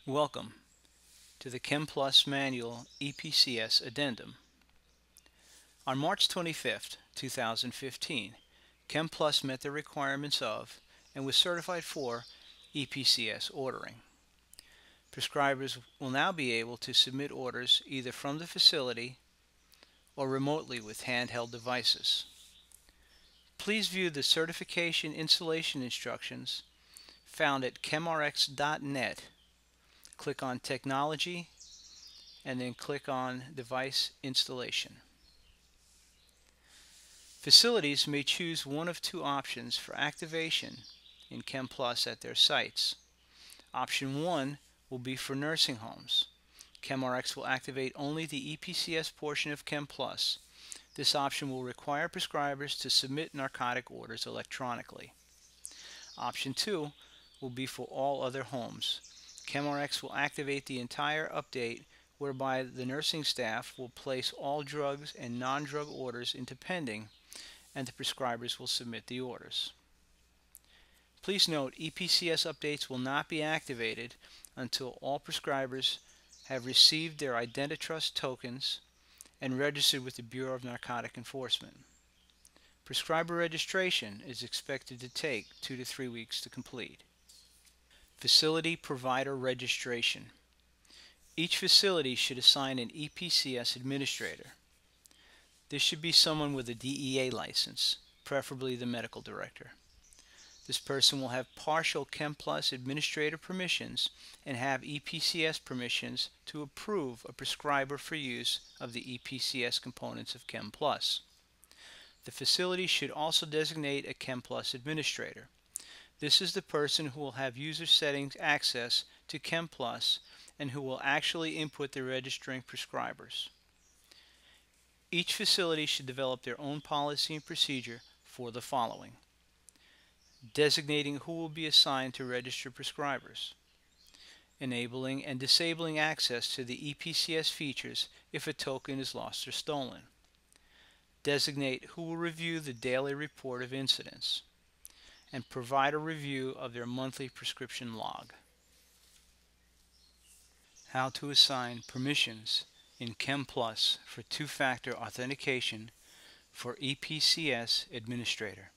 Welcome to the ChemPlus Manual EPCS Addendum. On March 25, 2015, ChemPlus met the requirements of and was certified for EPCS ordering. Prescribers will now be able to submit orders either from the facility or remotely with handheld devices. Please view the certification installation instructions found at chemrx.net. Click on Technology and then click on Device Installation. Facilities may choose one of two options for activation in ChemPlus at their sites. Option 1 will be for nursing homes. ChemRx will activate only the EPCS portion of ChemPlus. This option will require prescribers to submit narcotic orders electronically. Option 2 will be for all other homes. ChemRx will activate the entire update, whereby the nursing staff will place all drugs and non-drug orders into pending, and the prescribers will submit the orders. Please note, EPCS updates will not be activated until all prescribers have received their IdentoTrust tokens and registered with the Bureau of Narcotic Enforcement. Prescriber registration is expected to take 2 to 3 weeks to complete. Facility Provider Registration. Each facility should assign an EPCS administrator. This should be someone with a DEA license, preferably the medical director. This person will have partial ChemPlus administrator permissions and have EPCS permissions to approve a prescriber for use of the EPCS components of ChemPlus. The facility should also designate a ChemPlus administrator. This is the person who will have user settings access to ChemPlus and who will actually input the registering prescribers. Each facility should develop their own policy and procedure for the following: designating who will be assigned to register prescribers, enabling and disabling access to the EPCS features if a token is lost or stolen, designate who will review the daily report of incidents, and provide a review of their monthly prescription log. How to assign permissions in ChemPlus for two-factor authentication for EPCS administrator.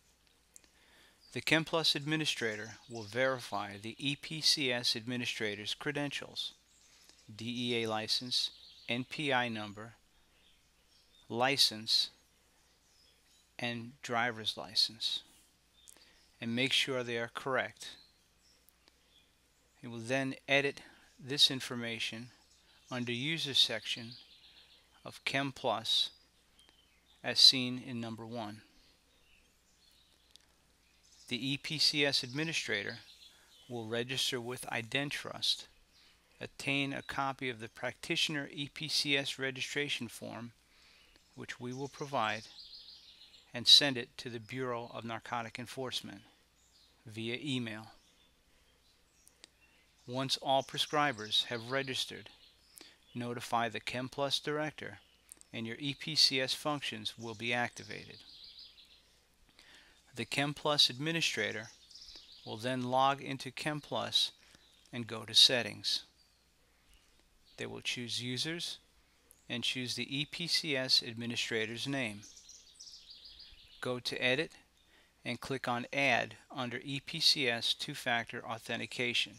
The ChemPlus administrator will verify the EPCS administrator's credentials, DEA license, NPI number, license, and driver's license, and make sure they are correct. It will then edit this information under User section of ChemPlus as seen in number 1. The EPCS administrator will register with IdenTrust, obtain a copy of the practitioner EPCS registration form, which we will provide, and send it to the Bureau of Narcotic Enforcement via email. Once all prescribers have registered, notify the ChemPlus director and your EPCS functions will be activated. The ChemPlus administrator will then log into ChemPlus and go to Settings. They will choose Users and choose the EPCS administrator's name. Go to Edit and click on Add under EPCS two-factor authentication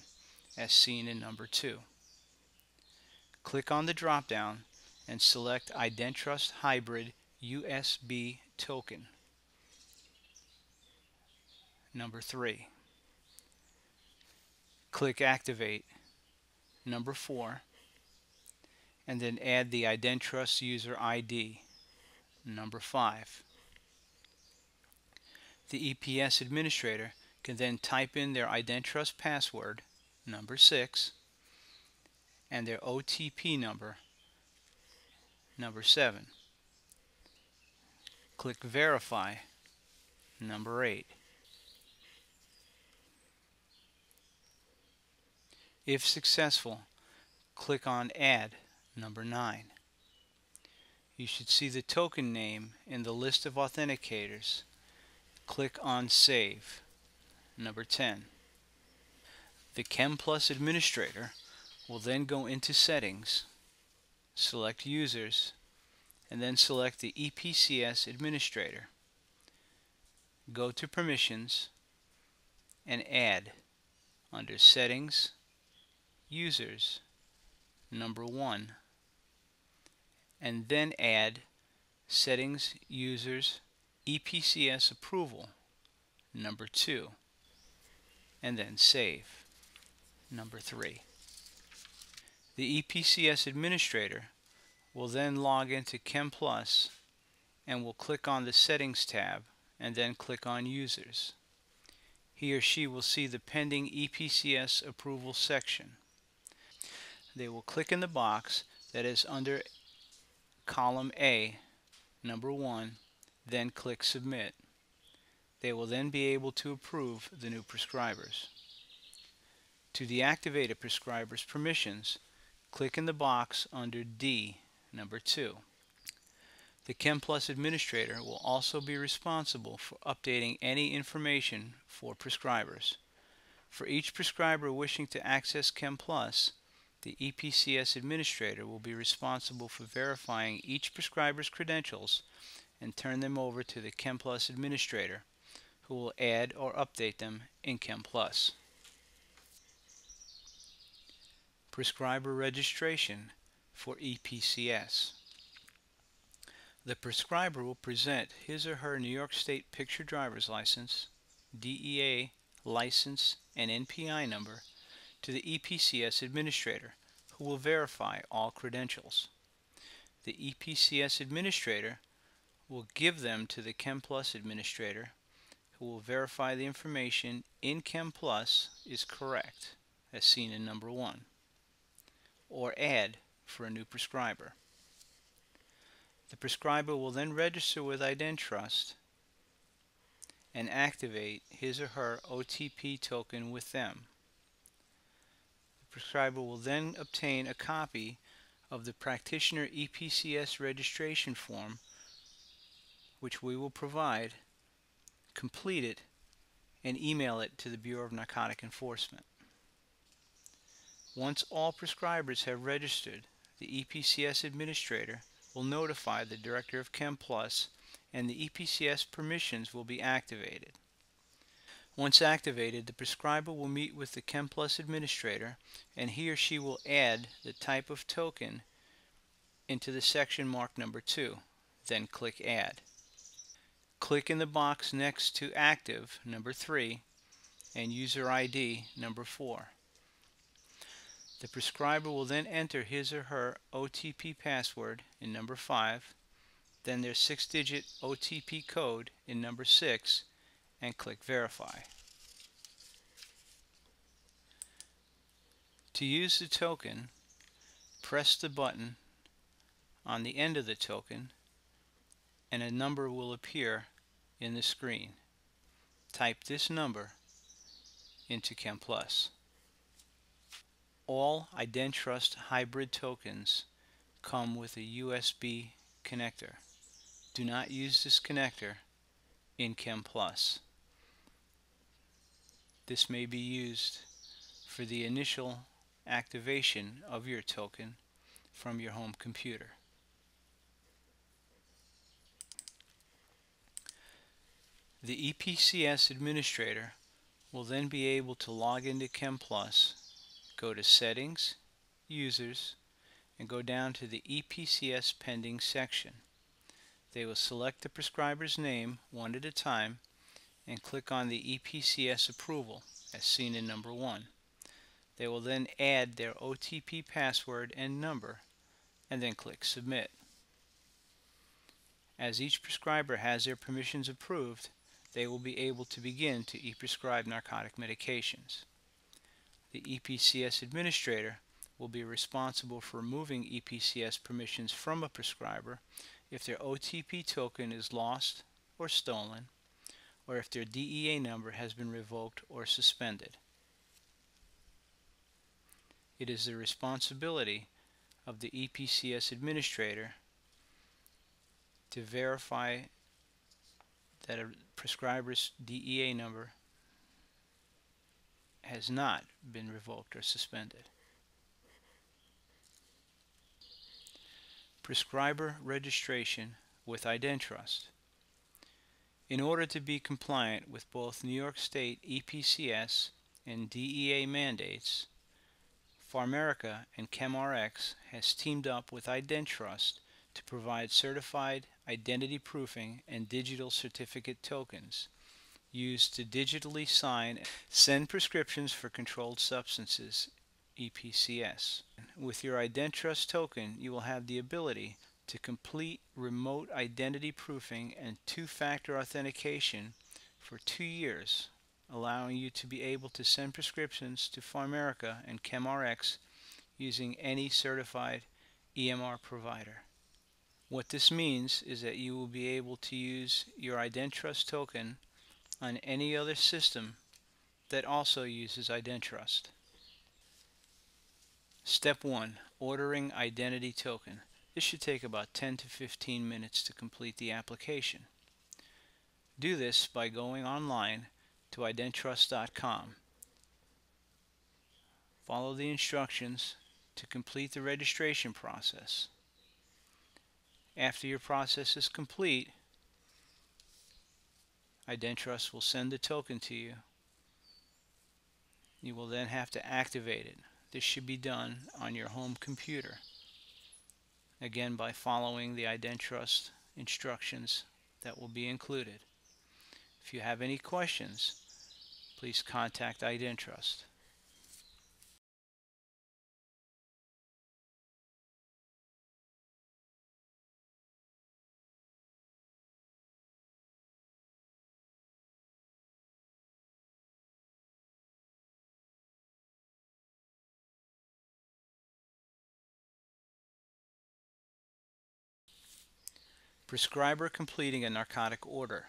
as seen in number 2. Click on the drop-down and select IdenTrust Hybrid USB Token, number 3. Click Activate, number 4, and then add the IdenTrust User ID, number 5. The EPS administrator can then type in their IdenTrust password, number 6, and their OTP number, number 7. Click Verify, number 8. If successful, click on Add, number 9. You should see the token name in the list of authenticators. Click on Save, number 10. The ChemPlus administrator will then go into Settings, select Users, and then select the EPCS Administrator. Go to Permissions and add under Settings, Users, number 1, and then add Settings, Users, EPCS Approval, number 2, and then save, number 3. The EPCS Administrator will then log into ChemPlus and will click on the Settings tab and then click on Users. He or she will see the pending EPCS approval section. They will click in the box that is under column A, number 1, then click Submit. They will then be able to approve the new prescribers. To deactivate a prescriber's permissions, click in the box under D, number 2. The ChemPlus administrator will also be responsible for updating any information for prescribers. For each prescriber wishing to access ChemPlus, the EPCS administrator will be responsible for verifying each prescriber's credentials and turn them over to the ChemPlus administrator, who will add or update them in ChemPlus. Prescriber registration for EPCS. The prescriber will present his or her New York State picture driver's license, DEA license, and NPI number to the EPCS administrator, who will verify all credentials. The EPCS administrator will give them to the ChemPlus administrator, who will verify the information in ChemPlus is correct, as seen in number 1, or add for a new prescriber. The prescriber will then register with IdenTrust and activate his or her OTP token with them. The prescriber will then obtain a copy of the practitioner EPCS registration form, which we will provide, complete it, and email it to the Bureau of Narcotic Enforcement. Once all prescribers have registered, the EPCS administrator will notify the Director of ChemPlus and the EPCS permissions will be activated. Once activated, the prescriber will meet with the ChemPlus administrator and he or she will add the type of token into the section marked number 2, then click Add. Click in the box next to Active, number 3, and User ID, number 4. The prescriber will then enter his or her OTP password in number 5, then their 6-digit OTP code in number 6, and click Verify. To use the token, press the button on the end of the token and a number will appear in the screen. Type this number into ChemPlus. All IdenTrust hybrid tokens come with a USB connector. Do not use this connector in ChemPlus. This may be used for the initial activation of your token from your home computer. The EPCS administrator will then be able to log into ChemPlus, go to Settings, Users, and go down to the EPCS Pending section. They will select the prescriber's name one at a time and click on the EPCS approval, as seen in number 1. They will then add their OTP password and number and then click Submit. As each prescriber has their permissions approved, they will be able to begin to e-prescribe narcotic medications. The EPCS administrator will be responsible for removing EPCS permissions from a prescriber if their OTP token is lost or stolen, or if their DEA number has been revoked or suspended. It is the responsibility of the EPCS administrator to verify that a prescriber's DEA number has not been revoked or suspended. Prescriber registration with IdenTrust. In order to be compliant with both New York State EPCS and DEA mandates, Pharmerica and ChemRx has teamed up with IdenTrust to provide certified identity proofing and digital certificate tokens used to digitally sign and send prescriptions for controlled substances EPCS. With your IdenTrust token, you will have the ability to complete remote identity proofing and two-factor authentication for 2 years, allowing you to be able to send prescriptions to Pharmerica and ChemRx using any certified EMR provider. What this means is that you will be able to use your IdenTrust token on any other system that also uses IdenTrust. Step 1. Ordering identity token. This should take about 10 to 15 minutes to complete the application. Do this by going online to identrust.com. Follow the instructions to complete the registration process. After your process is complete, IdenTrust will send the token to you. You will then have to activate it. This should be done on your home computer. Again, by following the IdenTrust instructions that will be included. If you have any questions, please contact IdenTrust. Prescriber completing a narcotic order.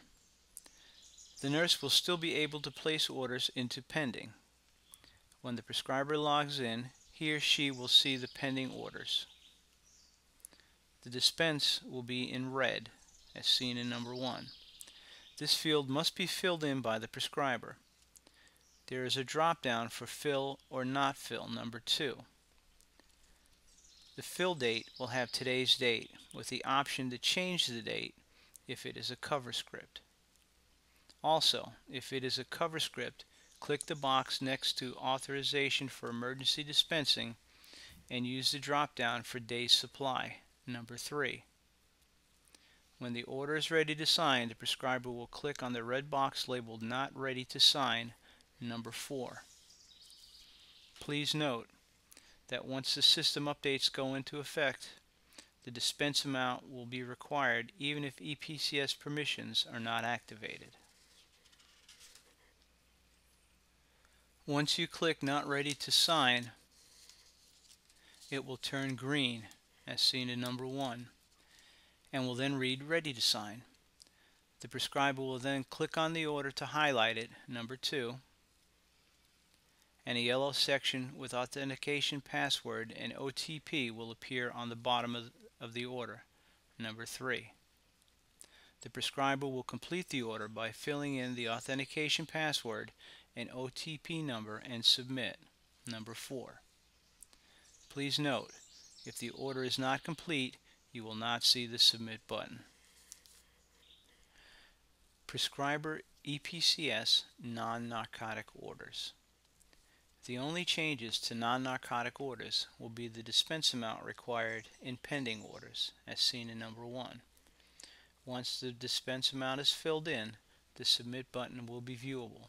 The nurse will still be able to place orders into pending. When the prescriber logs in, he or she will see the pending orders. The dispense will be in red, as seen in number 1. This field must be filled in by the prescriber. There is a drop-down for fill or not fill, number 2. The fill date will have today's date, with the option to change the date if it is a cover script. Also, if it is a cover script, click the box next to Authorization for Emergency Dispensing and use the drop-down for Day's Supply, number 3. When the order is ready to sign, the prescriber will click on the red box labeled Not Ready to Sign, number 4. Please note that once the system updates go into effect, the dispense amount will be required even if EPCS permissions are not activated. Once you click Not Ready to Sign, it will turn green, as seen in number 1, and will then read Ready to Sign. The prescriber will then click on the order to highlight it, number 2, and a yellow section with authentication password and OTP will appear on the bottom of the order, number 3. The prescriber will complete the order by filling in the authentication password and OTP number and submit, number 4. Please note, if the order is not complete, you will not see the submit button. Prescriber EPCS non-narcotic orders. The only changes to non-narcotic orders will be the dispense amount required in pending orders, as seen in number 1. Once the dispense amount is filled in, the submit button will be viewable.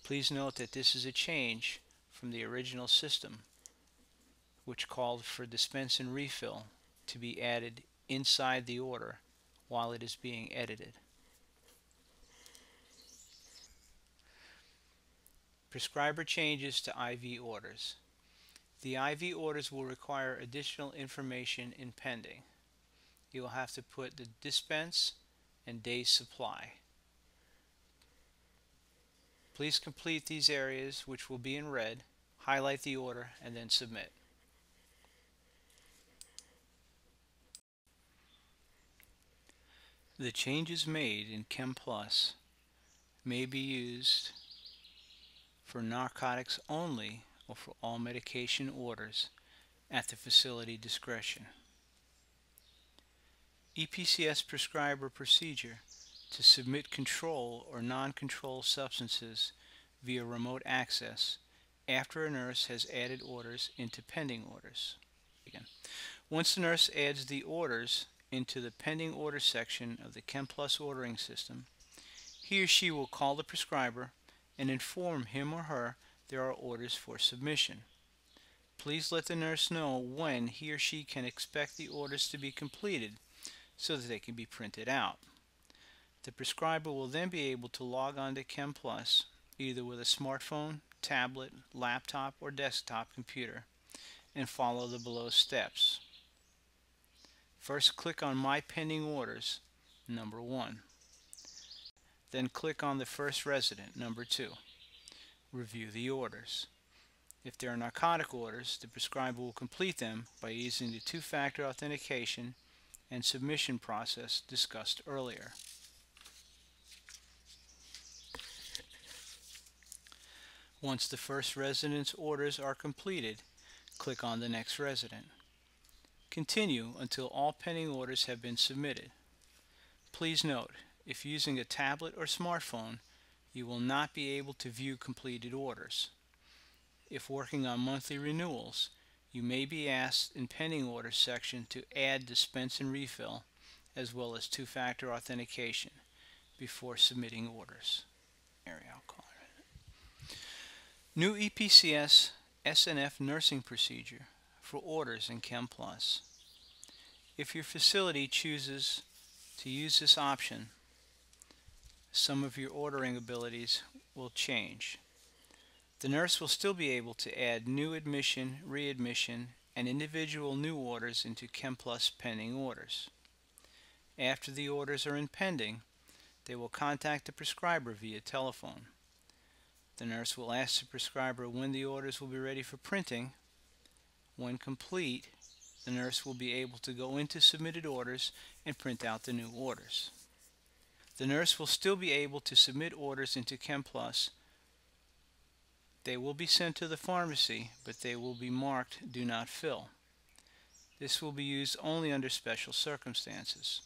Please note that this is a change from the original system, which called for dispense and refill to be added inside the order while it is being edited. Prescriber changes to IV orders. The IV orders will require additional information in pending. You will have to put the dispense and day's supply. Please complete these areas, which will be in red, highlight the order, and then submit. The changes made in ChemPlus may be used for narcotics only or for all medication orders at the facility discretion. EPCS prescriber procedure to submit control or non-control substances via remote access after a nurse has added orders into pending orders. Again, once the nurse adds the orders into the pending order section of the ChemPlus ordering system, he or she will call the prescriber and inform him or her there are orders for submission. Please let the nurse know when he or she can expect the orders to be completed so that they can be printed out. The prescriber will then be able to log on to ChemPlus either with a smartphone, tablet, laptop, or desktop computer and follow the below steps. First, click on My Pending Orders, number 1. Then click on the first resident, number 2. Review the orders. If there are narcotic orders, the prescriber will complete them by using the two-factor authentication and submission process discussed earlier. Once the first resident's orders are completed, click on the next resident. Continue until all pending orders have been submitted. Please note, if using a tablet or smartphone, you will not be able to view completed orders. If working on monthly renewals, you may be asked in pending orders section to add dispense and refill as well as two-factor authentication before submitting orders. New EPCS SNF nursing procedure for orders in ChemPlus. If your facility chooses to use this option, some of your ordering abilities will change. The nurse will still be able to add new admission, readmission, and individual new orders into ChemPlus pending orders. After the orders are in pending, they will contact the prescriber via telephone. The nurse will ask the prescriber when the orders will be ready for printing. When complete, the nurse will be able to go into submitted orders and print out the new orders. The nurse will still be able to submit orders into ChemPlus. They will be sent to the pharmacy, but they will be marked Do Not Fill. This will be used only under special circumstances.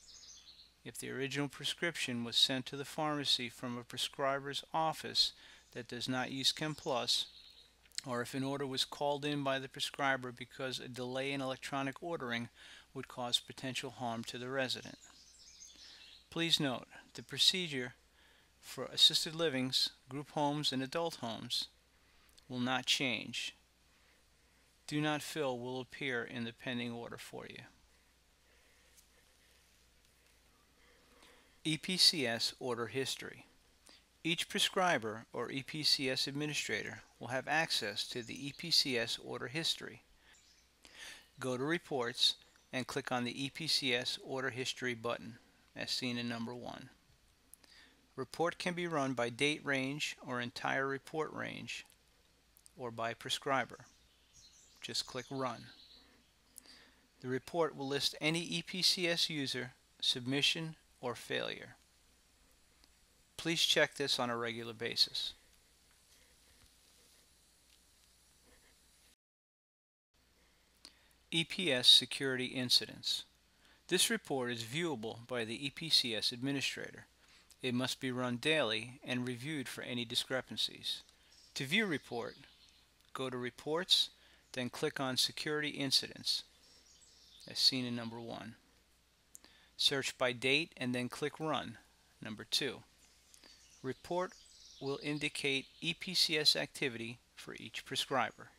If the original prescription was sent to the pharmacy from a prescriber's office that does not use ChemPlus, or if an order was called in by the prescriber because a delay in electronic ordering would cause potential harm to the resident. Please note, the procedure for assisted livings, group homes, and adult homes will not change. Do Not Fill will appear in the pending order for you. EPCS Order History. Each prescriber or EPCS administrator will have access to the EPCS order history. Go to Reports and click on the EPCS Order History button, as seen in number 1. Report can be run by date range or entire report range, or by prescriber. Just click Run. The report will list any EPCS user, submission, or failure. Please check this on a regular basis. EPS Security Incidents. This report is viewable by the EPCS administrator. It must be run daily and reviewed for any discrepancies. To view report, go to Reports, then click on Security Incidents, as seen in number 1. Search by date and then click Run, number 2. Report will indicate EPCS activity for each prescriber.